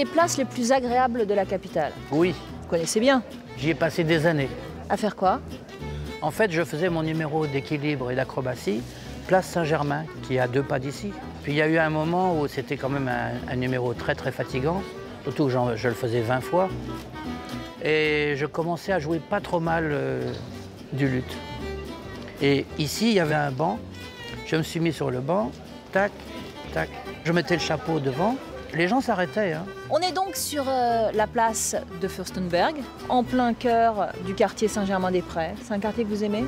des places les plus agréables de la capitale. Oui, Vous connaissez bien. j'y ai passé des années. À faire quoi? En fait, je faisais mon numéro d'équilibre et d'acrobatie, place Saint-Germain, qui est à 2 pas d'ici. Puis il y a eu un moment où c'était quand même un numéro très fatigant, surtout que je le faisais 20 fois. Et je commençais à jouer pas trop mal du luth. Et ici, il y avait un banc. Je me suis mis sur le banc, tac, tac. Je mettais le chapeau devant. Les gens s'arrêtaient, hein. On est donc sur la place de Fürstenberg, en plein cœur du quartier Saint-Germain-des-Prés. C'est un quartier que vous aimez?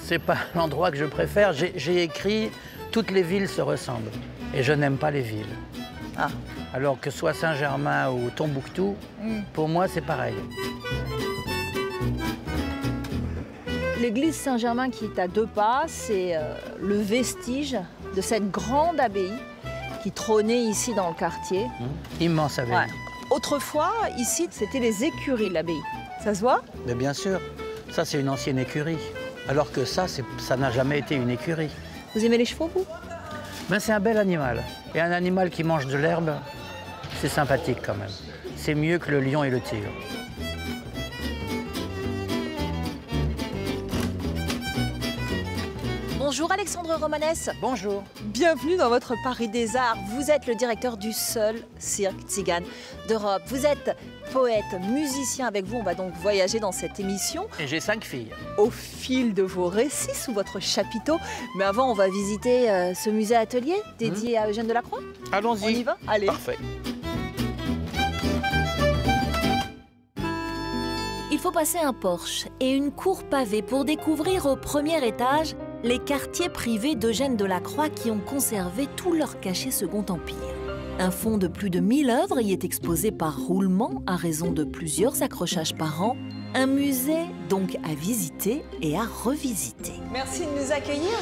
C'est pas l'endroit que je préfère. J'ai écrit « Toutes les villes se ressemblent ». Et je n'aime pas les villes. Ah. Alors que ce soit Saint-Germain ou Tombouctou, pour moi, c'est pareil. L'église Saint-Germain qui est à 2 pas, c'est le vestige de cette grande abbaye qui trônait ici dans le quartier. Immense abbaye. Ouais. Autrefois, ici, c'était les écuries de l'abbaye. Ça se voit? Mais bien sûr, ça c'est une ancienne écurie. Alors que ça n'a jamais été une écurie. Vous aimez les chevaux, vous? Ben, c'est un bel animal. Et un animal qui mange de l'herbe, c'est sympathique quand même. C'est mieux que le lion et le tigre. Bonjour Alexandre Romanès. Bonjour. Bienvenue dans votre Paris des Arts. Vous êtes le directeur du seul cirque tzigane d'Europe. Vous êtes poète, musicien. Avec vous, on va donc voyager dans cette émission. Et j'ai 5 filles. Au fil de vos récits sous votre chapiteau. Mais avant, on va visiter ce musée-atelier dédié à Eugène Delacroix. Allons-y. On y va? Allez. Parfait. Il faut passer un porche et une cour pavée pour découvrir au premier étage les quartiers privés d'Eugène Delacroix qui ont conservé tout leur cachet Second Empire. Un fonds de plus de 1000 œuvres y est exposé par roulement à raison de plusieurs accrochages par an. Un musée donc à visiter et à revisiter. Merci de nous accueillir.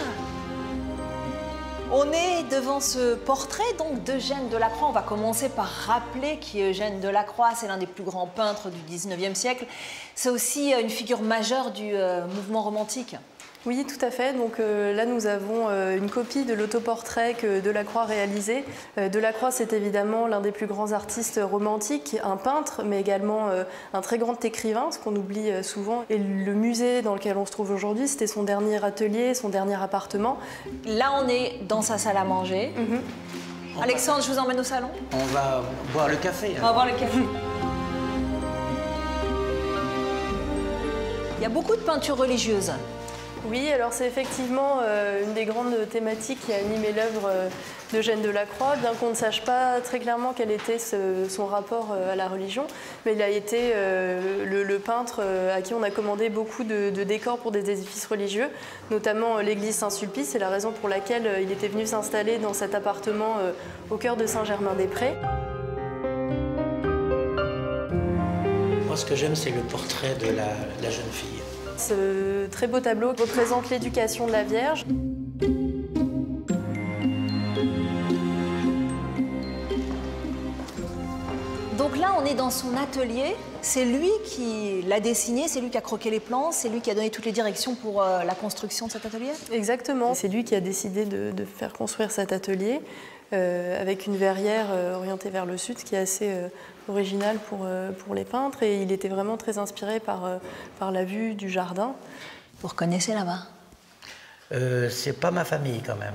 On est devant ce portrait donc d'Eugène Delacroix. On va commencer par rappeler qui est Eugène Delacroix. C'est l'un des plus grands peintres du 19e siècle. C'est aussi une figure majeure du mouvement romantique. Oui, tout à fait. Donc là, nous avons une copie de l'autoportrait que Delacroix a réalisé. Delacroix, c'est évidemment l'un des plus grands artistes romantiques, un peintre, mais également un très grand écrivain, ce qu'on oublie souvent. Et le musée dans lequel on se trouve aujourd'hui, c'était son dernier atelier, son dernier appartement. Là, on est dans sa salle à manger. Alexandre, je vous emmène au salon. On va boire le café. On va boire le café. Il y a beaucoup de peintures religieuses. Oui, alors c'est effectivement une des grandes thématiques qui a animé l'œuvre d'Eugène Delacroix, bien qu'on ne sache pas très clairement quel était son rapport à la religion, mais il a été le peintre à qui on a commandé beaucoup de décors pour des édifices religieux, notamment l'église Saint-Sulpice. C'est la raison pour laquelle il était venu s'installer dans cet appartement au cœur de Saint-Germain-des-Prés. Moi, ce que j'aime, c'est le portrait de la jeune fille. Ce très beau tableau représente l'éducation de la Vierge. Donc là, on est dans son atelier. C'est lui qui l'a dessiné, c'est lui qui a croqué les plans, c'est lui qui a donné toutes les directions pour la construction de cet atelier? Exactement. C'est lui qui a décidé de faire construire cet atelier avec une verrière orientée vers le sud, ce qui est assez original pour les peintres. Et il était vraiment très inspiré par la vue du jardin. Vous reconnaissez là-bas? C'est pas ma famille quand même.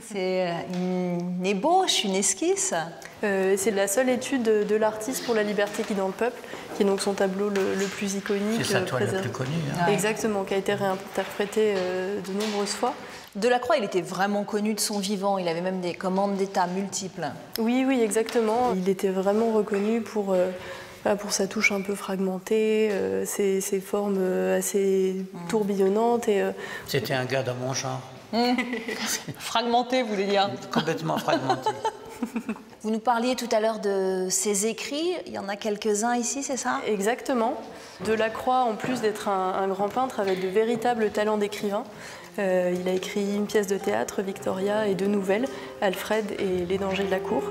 C'est une ébauche, une esquisse. C'est la seule étude de l'artiste pour la liberté qui dans le peuple, qui est donc son tableau le plus iconique. C'est sa toile la plus connue. Hein. Ouais. Exactement, qui a été réinterprété de nombreuses fois. Delacroix, il était vraiment connu de son vivant. Il avait même des commandes d'État multiples. Oui, oui, exactement. Il était vraiment reconnu pour sa touche un peu fragmentée, ses formes assez tourbillonnantes. C'était un gars dans mon genre. Fragmenté, vous voulez dire? Complètement fragmenté. Vous nous parliez tout à l'heure de ses écrits. Il y en a quelques-uns ici, c'est ça? Exactement. Delacroix, en plus d'être un grand peintre, avait de véritables talents d'écrivain. Il a écrit une pièce de théâtre, Victoria, et 2 nouvelles, Alfred et Les dangers de la cour.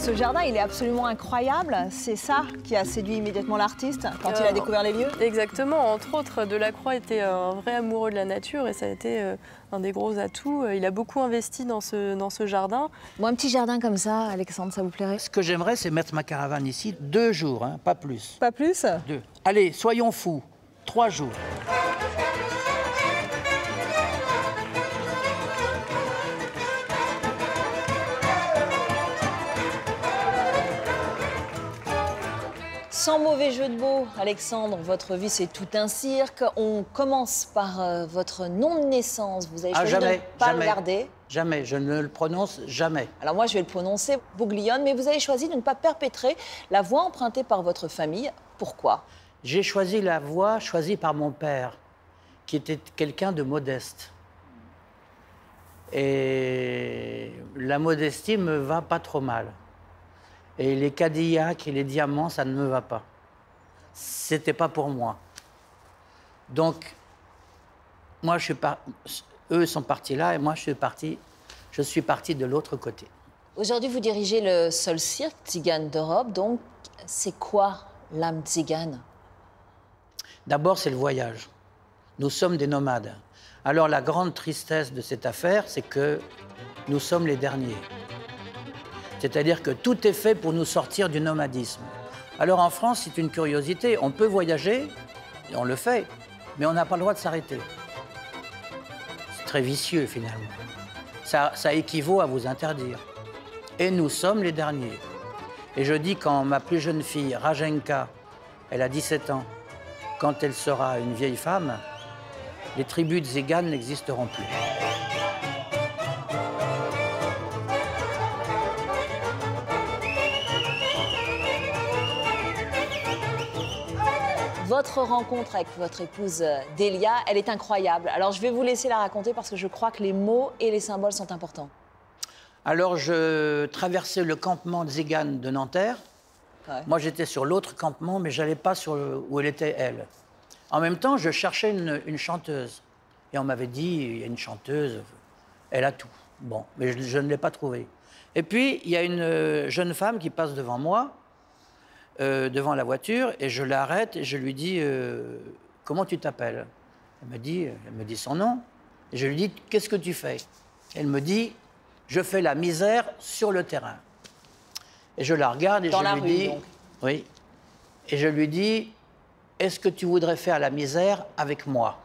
Ce jardin, il est absolument incroyable. C'est ça qui a séduit immédiatement l'artiste quand il a découvert les lieux? Exactement. Entre autres, Delacroix était un vrai amoureux de la nature et ça a été un des gros atouts. Il a beaucoup investi dans ce jardin. Bon, un petit jardin comme ça, Alexandre, ça vous plairait? Ce que j'aimerais, c'est mettre ma caravane ici 2 jours, hein, pas plus. Pas plus? 2. Allez, soyons fous, 3 jours. Sans mauvais jeu de mots, Alexandre, votre vie c'est tout un cirque. On commence par votre nom de naissance. Vous avez choisi de ne pas le garder. Jamais, je ne le prononce jamais. Alors moi je vais le prononcer Bouglione, mais vous avez choisi de ne pas perpétrer la voie empruntée par votre famille. Pourquoi? J'ai choisi la voie choisie par mon père, qui était quelqu'un de modeste. Et la modestie me va pas trop mal. Et les Cadillacs et les diamants, ça ne me va pas. C'était pas pour moi. Donc, moi, eux sont partis là et moi, je suis parti de l'autre côté. Aujourd'hui, vous dirigez le seul cirque tzigane d'Europe. Donc, c'est quoi l'âme tzigane? D'abord, c'est le voyage. Nous sommes des nomades. Alors, la grande tristesse de cette affaire, c'est que nous sommes les derniers. C'est-à-dire que tout est fait pour nous sortir du nomadisme. Alors en France, c'est une curiosité. On peut voyager, et on le fait, mais on n'a pas le droit de s'arrêter. C'est très vicieux, finalement. Ça équivaut à vous interdire. Et nous sommes les derniers. Et je dis, quand ma plus jeune fille, Rajenka, elle a 17 ans, quand elle sera une vieille femme, les tribus tziganes n'existeront plus. Votre rencontre avec votre épouse Delia, elle est incroyable. Alors je vais vous laisser la raconter parce que je crois que les mots et les symboles sont importants. Alors je traversais le campement tzigane de Nanterre. Ouais. Moi j'étais sur l'autre campement, mais je n'allais pas où elle était, elle. En même temps, je cherchais une chanteuse. Et on m'avait dit, il y a une chanteuse, elle a tout. Bon, mais je ne l'ai pas trouvée. Et puis, il y a une jeune femme qui passe devant moi, devant la voiture, et je l'arrête et je lui dis comment tu t'appelles? Elle me dit son nom. Et je lui dis qu'est-ce que tu fais? Elle me dit je fais la misère sur le terrain. Et je la regarde et Dans je la lui rue, dis donc. oui. Et je lui dis est-ce que tu voudrais faire la misère avec moi?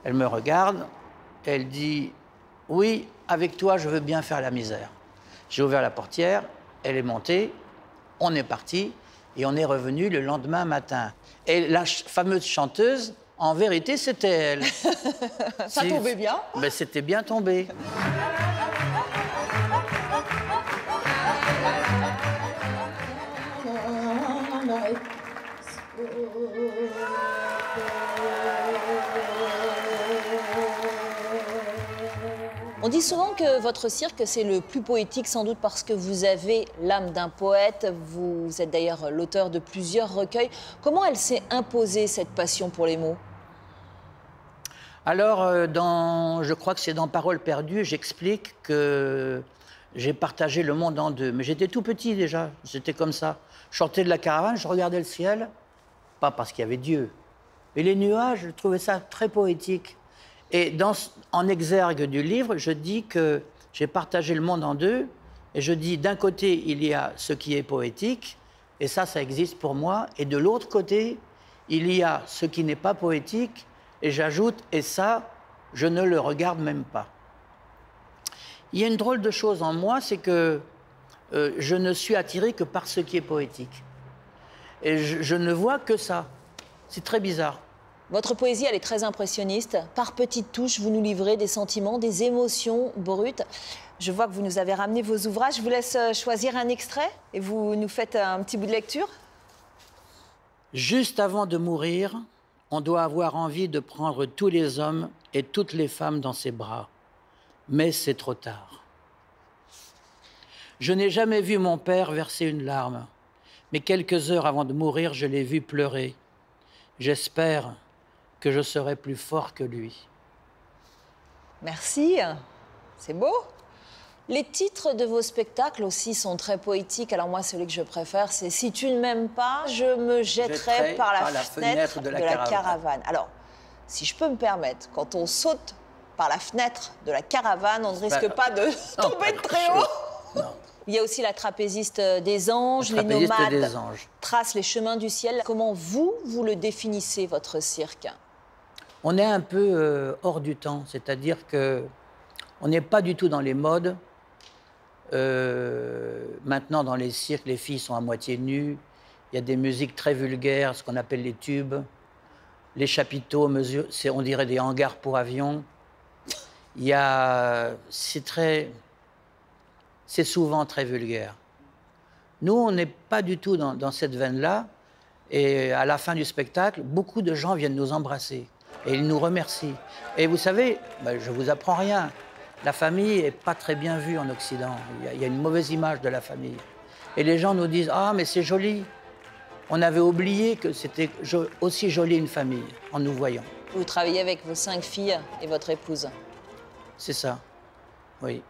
Elle me regarde et elle dit oui, avec toi je veux bien faire la misère. J'ai ouvert la portière, elle est montée, on est parti. Et on est revenu le lendemain matin. Et la fameuse chanteuse, en vérité, c'était elle. Ça tombait bien. Ben, c'était bien tombé. On dit souvent que votre cirque, c'est le plus poétique, sans doute parce que vous avez l'âme d'un poète. Vous êtes d'ailleurs l'auteur de plusieurs recueils. Comment elle s'est imposée, cette passion pour les mots? Alors, je crois que c'est dans Paroles perdues, j'explique que j'ai partagé le monde en deux. Mais j'étais tout petit déjà, j'étais comme ça. Je sortais de la caravane, je regardais le ciel, pas parce qu'il y avait Dieu. Et les nuages, je trouvais ça très poétique. Et en exergue du livre, je dis que j'ai partagé le monde en deux. Et je dis, d'un côté, il y a ce qui est poétique, et ça existe pour moi. Et de l'autre côté, il y a ce qui n'est pas poétique, et j'ajoute, et ça, je ne le regarde même pas. Il y a une drôle de chose en moi, c'est que je ne suis attiré que par ce qui est poétique. Et je ne vois que ça. C'est très bizarre. Votre poésie, elle est très impressionniste. Par petites touches, vous nous livrez des sentiments, des émotions brutes. Je vois que vous nous avez ramené vos ouvrages. Je vous laisse choisir un extrait et vous nous faites un petit bout de lecture. Juste avant de mourir, on doit avoir envie de prendre tous les hommes et toutes les femmes dans ses bras. Mais c'est trop tard. Je n'ai jamais vu mon père verser une larme, mais quelques heures avant de mourir, je l'ai vu pleurer. J'espère que je serai plus fort que lui. Merci. C'est beau. Les titres de vos spectacles aussi sont très poétiques. Alors moi, celui que je préfère, c'est « Si tu ne m'aimes pas, je me jetterai par la fenêtre de la caravane ». Alors, si je peux me permettre, quand on saute par la fenêtre de la caravane, on ne risque pas de tomber de très haut. Non. Il y a aussi la trapéziste des anges, les nomades tracent les chemins du ciel. Comment vous le définissez, votre cirque? On est un peu hors du temps, c'est-à-dire qu'on n'est pas du tout dans les modes. Maintenant, dans les cirques, les filles sont à moitié nues. Il y a des musiques très vulgaires, ce qu'on appelle les tubes. Les chapiteaux, on dirait des hangars pour avions. C'est souvent très vulgaire. Nous, on n'est pas du tout dans cette veine-là. Et à la fin du spectacle, beaucoup de gens viennent nous embrasser. Et ils nous remercient. Et vous savez, je ne vous apprends rien. La famille n'est pas très bien vue en Occident. Il y a une mauvaise image de la famille. Et les gens nous disent « Ah, mais c'est joli ». On avait oublié que c'était aussi joli une famille, en nous voyant. Vous travaillez avec vos 5 filles et votre épouse. C'est ça, oui.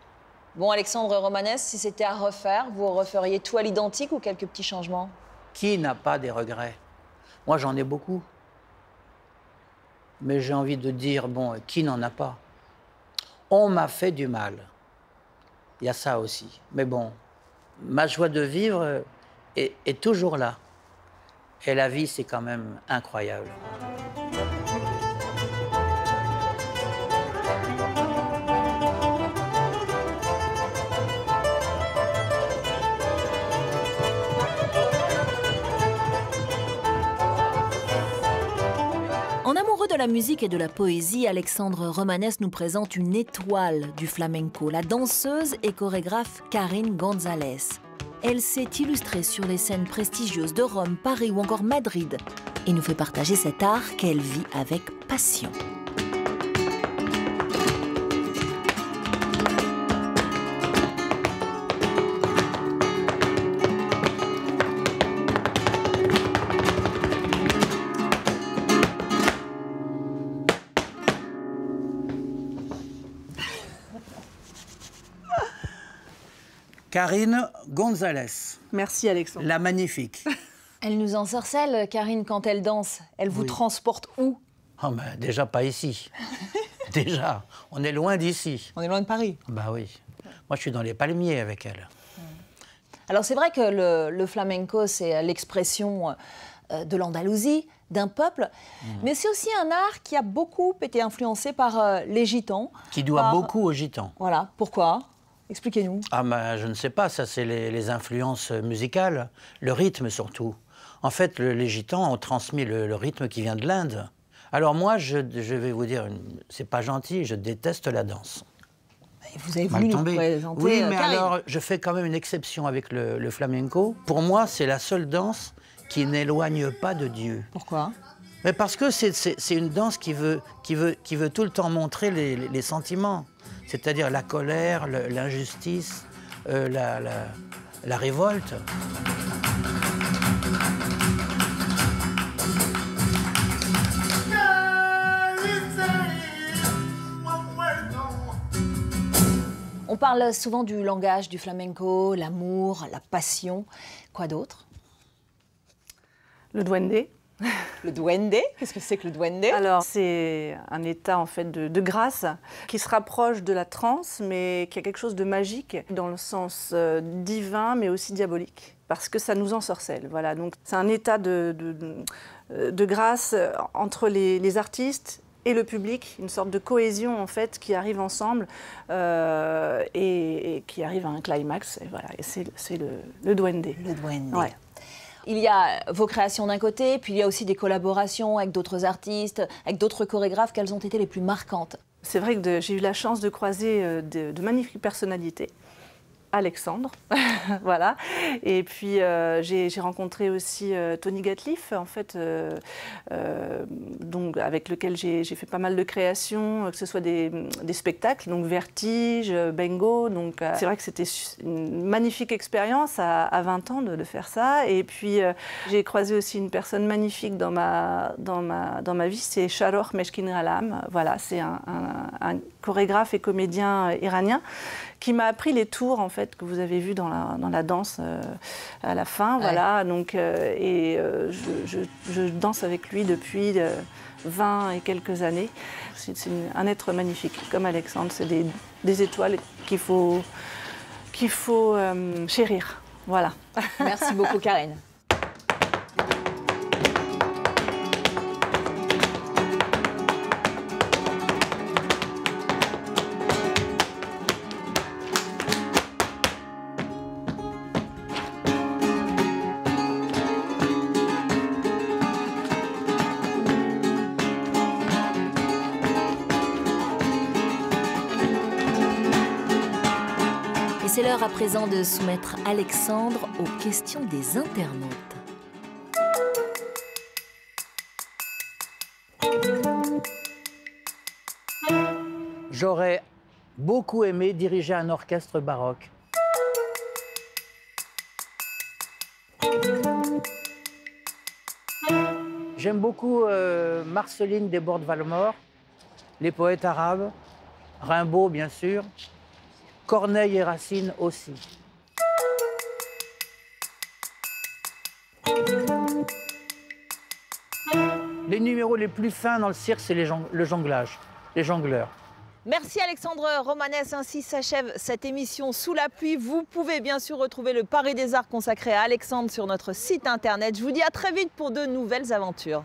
Bon, Alexandre Romanès, si c'était à refaire, vous referiez tout à l'identique ou quelques petits changements? Qui n'a pas des regrets? Moi, j'en ai beaucoup. Mais j'ai envie de dire, bon, qui n'en a pas? On m'a fait du mal. Il y a ça aussi. Mais bon, ma joie de vivre est toujours là. Et la vie, c'est quand même incroyable. En amoureux de la musique et de la poésie, Alexandre Romanès nous présente une étoile du flamenco, la danseuse et chorégraphe Karine González. Elle s'est illustrée sur les scènes prestigieuses de Rome, Paris ou encore Madrid et nous fait partager cet art qu'elle vit avec passion. Karine González. Merci Alexandre. La magnifique. Elle nous ensorcelle, Karine, quand elle danse. Elle vous transporte où? Oh, déjà pas ici. Déjà, on est loin d'ici. On est loin de Paris. Bah oui. Moi, je suis dans les palmiers avec elle. Alors c'est vrai que le flamenco, c'est l'expression de l'Andalousie, d'un peuple, mais c'est aussi un art qui a beaucoup été influencé par les gitans. Qui doit beaucoup aux gitans. Voilà, pourquoi? Expliquez-nous. Ah je ne sais pas, ça c'est les influences musicales, le rythme surtout. En fait, les gitans ont transmis le rythme qui vient de l'Inde. Alors moi, je vais vous dire, c'est pas gentil, je déteste la danse. Et vous avez voulu nous présenter Oui, mais Karine. alors, je fais quand même une exception avec le flamenco. Pour moi, c'est la seule danse qui n'éloigne pas de Dieu. Pourquoi? Mais parce que c'est une danse qui veut tout le temps montrer les sentiments. C'est-à-dire la colère, l'injustice, la révolte. On parle souvent du langage du flamenco, l'amour, la passion. Quoi d'autre? Le duende. Le duende? Qu'est-ce que c'est que le duende? Alors, c'est un état en fait de grâce qui se rapproche de la transe, mais qui a quelque chose de magique dans le sens divin, mais aussi diabolique, parce que ça nous ensorcelle. Voilà, donc c'est un état de grâce entre les artistes et le public, une sorte de cohésion en fait qui arrive ensemble et qui arrive à un climax. Et voilà, et c'est le duende. Le duende. Ouais. Il y a vos créations d'un côté, puis il y a aussi des collaborations avec d'autres artistes, avec d'autres chorégraphes. Quelles ont été les plus marquantes? C'est vrai que j'ai eu la chance de croiser de magnifiques personnalités Alexandre, voilà. Et puis j'ai rencontré aussi Tony Gatliff, en fait, donc avec lequel j'ai fait pas mal de créations, que ce soit des spectacles, donc Vertige, Bengo. Donc c'est vrai que c'était une magnifique expérience à 20 ans de faire ça. Et puis j'ai croisé aussi une personne magnifique dans ma vie, c'est Sharoch Meshkin-Ralam. Voilà, c'est un chorégraphe et comédien iranien qui m'a appris les tours en fait que vous avez vus dans la danse à la fin. Ouais. Voilà, donc je danse avec lui depuis 20 et quelques années. C'est un être magnifique, comme Alexandre. C'est des étoiles qu'il faut chérir. Voilà. Merci beaucoup, Karine. C'est l'heure à présent de soumettre Alexandre aux questions des internautes. J'aurais beaucoup aimé diriger un orchestre baroque. J'aime beaucoup Marceline Desbordes-Valmore, les poètes arabes, Rimbaud bien sûr, Corneille et Racine aussi. Les numéros les plus fins dans le cirque, c'est le jonglage, les jongleurs. Merci Alexandre Romanès, ainsi s'achève cette émission Sous la pluie. Vous pouvez bien sûr retrouver le Paris des Arts consacré à Alexandre sur notre site internet. Je vous dis à très vite pour de nouvelles aventures.